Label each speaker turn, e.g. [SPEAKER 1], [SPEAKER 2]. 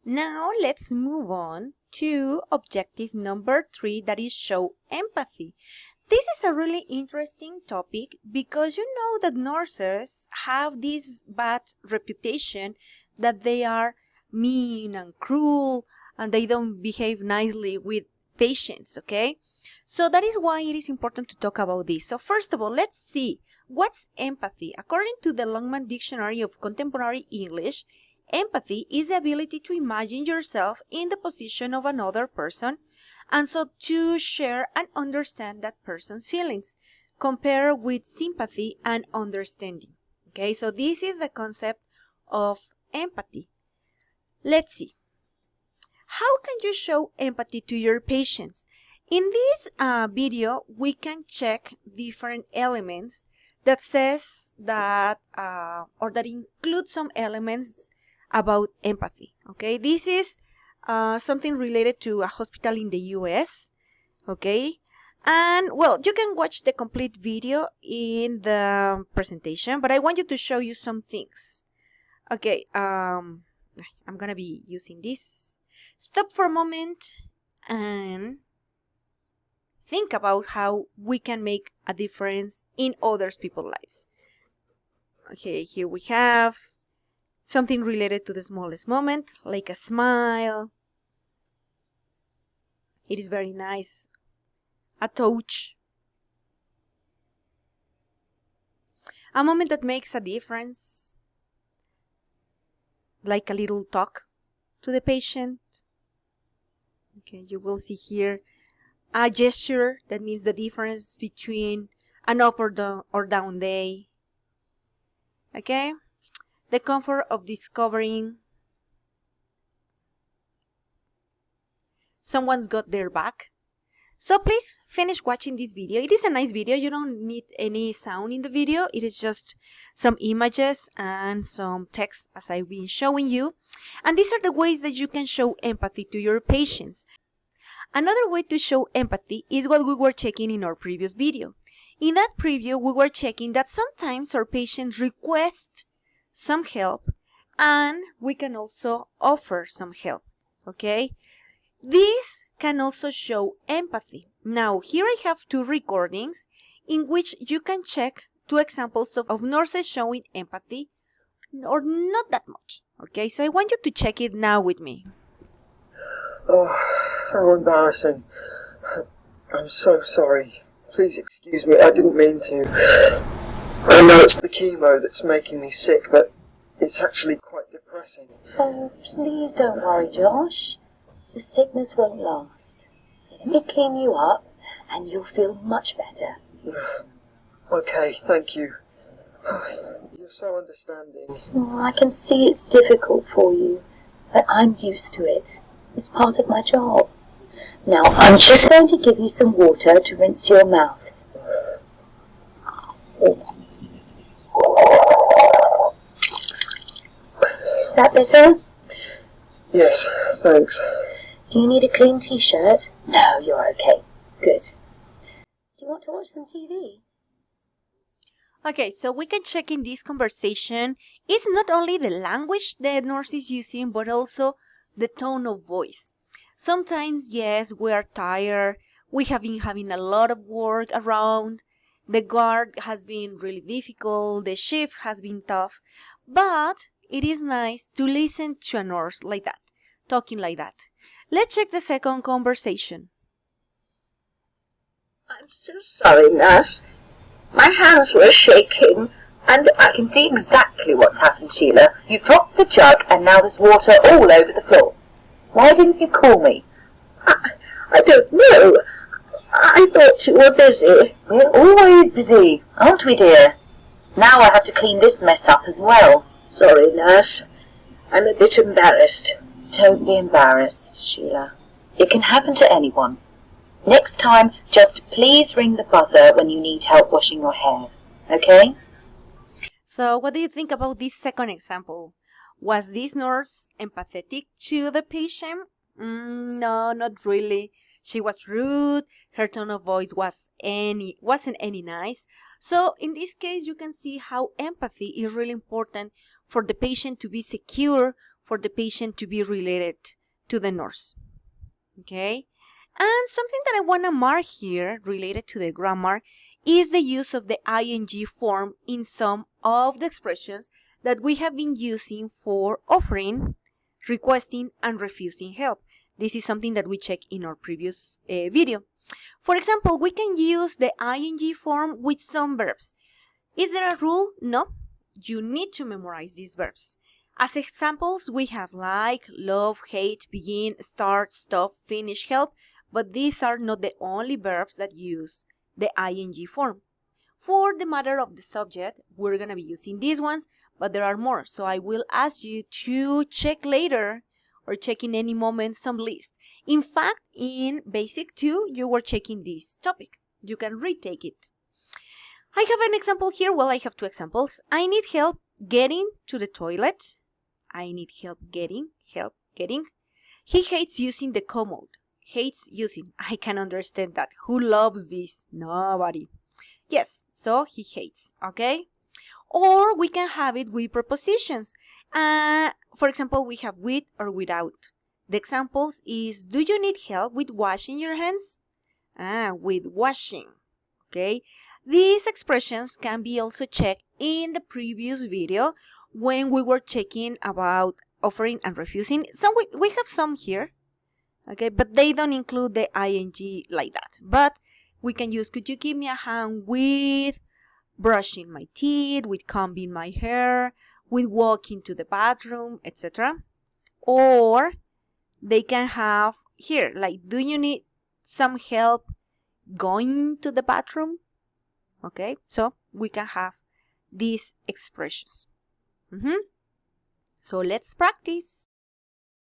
[SPEAKER 1] Now let's move on to objective number 3, that is show empathy. This is a really interesting topic because you know that nurses have this bad reputation that they are mean and cruel and they don't behave nicely with patients, okay? So that is why it is important to talk about this. So first of all, let's see what's empathy. According to the Longman Dictionary of Contemporary English, empathy is the ability to imagine yourself in the position of another person and so to share and understand that person's feelings, compare with sympathy and understanding. Okay, so this is the concept of empathy. Let's see. How can you show empathy to your patients? In this video, we can check different elements that says that or that include some elements about empathy. Okay, this is something related to a hospital in the US. Okay, and well, you can watch the complete video in the presentation, but I want you to show you some things. Okay, I'm gonna be using this. Stop for a moment and think about how we can make a difference in other people's lives. Okay, here we have something related to the smallest moment, like a smile. It is very nice. A touch. A moment that makes a difference, like a little talk to the patient. Okay, you will see here a gesture that means the difference between an up or down day. Okay, the comfort of discovering someone's got their back. So please finish watching this video. It is a nice video. You don't need any sound in the video. It is just some images and some text as I've been showing you. And these are the ways that you can show empathy to your patients. Another way to show empathy is what we were checking in our previous video. In that preview, we were checking that sometimes our patients request some help and we can also offer some help, okay? This can also show empathy. Now, here I have 2 recordings in which you can check 2 examples of nurses showing empathy, or not that much, okay? So I want you to check it now with me.
[SPEAKER 2] Oh, how embarrassing. I'm so sorry. Please excuse me, I didn't mean to. I know it's the chemo that's making me sick, but it's actually quite depressing.
[SPEAKER 3] Oh, please don't worry, Josh. The sickness won't last. Let me clean you up, and you'll feel much better.
[SPEAKER 2] Okay, thank you. You're so understanding.
[SPEAKER 3] Oh, I can see it's difficult for you, but I'm used to it. It's part of my job. Now, I'm just going to give you some water to rinse your mouth. Is that better?
[SPEAKER 2] Yes, thanks.
[SPEAKER 3] Do you need a clean t-shirt? No, you're okay. Good. Do you want to watch some TV?
[SPEAKER 1] Okay, so we can check in this conversation, it's not only the language the nurse is using, but also the tone of voice. Sometimes, yes, we are tired, we have been having a lot of work around, the guard has been really difficult, the shift has been tough, but it is nice to listen to a nurse like that, talking like that. Let's check the second conversation.
[SPEAKER 4] I'm so sorry, nurse. My hands were shaking, and I can see exactly what's happened, Sheila. You dropped the jug, and now there's water all over the floor. Why didn't you call me?
[SPEAKER 3] I don't know. I thought you were busy.
[SPEAKER 4] We're always busy, aren't we, dear? Now I have to clean this mess up as well.
[SPEAKER 3] Sorry, nurse. I'm a bit embarrassed.
[SPEAKER 4] Don't be embarrassed, Sheila. It can happen to anyone. Next time, just please ring the buzzer when you need help washing your hair, okay?
[SPEAKER 1] So what do you think about this second example? Was this nurse empathetic to the patient? No, not really. She was rude, her tone of voice wasn't any nice. So in this case, you can see how empathy is really important for the patient to be secure, for the patient to be related to the nurse. Okay? And something that I want to mark here related to the grammar is the use of the ing form in some of the expressions that we have been using for offering, requesting, and refusing help. This is something that we checked in our previous video. For example, we can use the ing form with some verbs. Is there a rule? No. You need to memorize these verbs. As examples, we have like, love, hate, begin, start, stop, finish, help, but these are not the only verbs that use the ing form. For the matter of the subject, we're going to be using these ones, but there are more. So I will ask you to check later or check in any moment some list. In fact, in Basic 2, you were checking this topic. You can retake it. I have an example here. Well, I have two examples. I need help getting to the toilet. I need help getting. He hates using the commode. Hates using. I can understand that. Who loves this? Nobody. Yes, so he hates, okay? Or we can have it with prepositions. For example, we have with or without. The examples is, do you need help with washing your hands? With washing, okay? These expressions can be also checked in the previous video when we were checking about offering and refusing. So we have some here, okay, but they don't include the ing like that. But we can use, could you give me a hand with brushing my teeth, with combing my hair, with walking to the bathroom, etc. Or they can have here, like, do you need some help going to the bathroom? Okay, so we can have these expressions. So let's practice.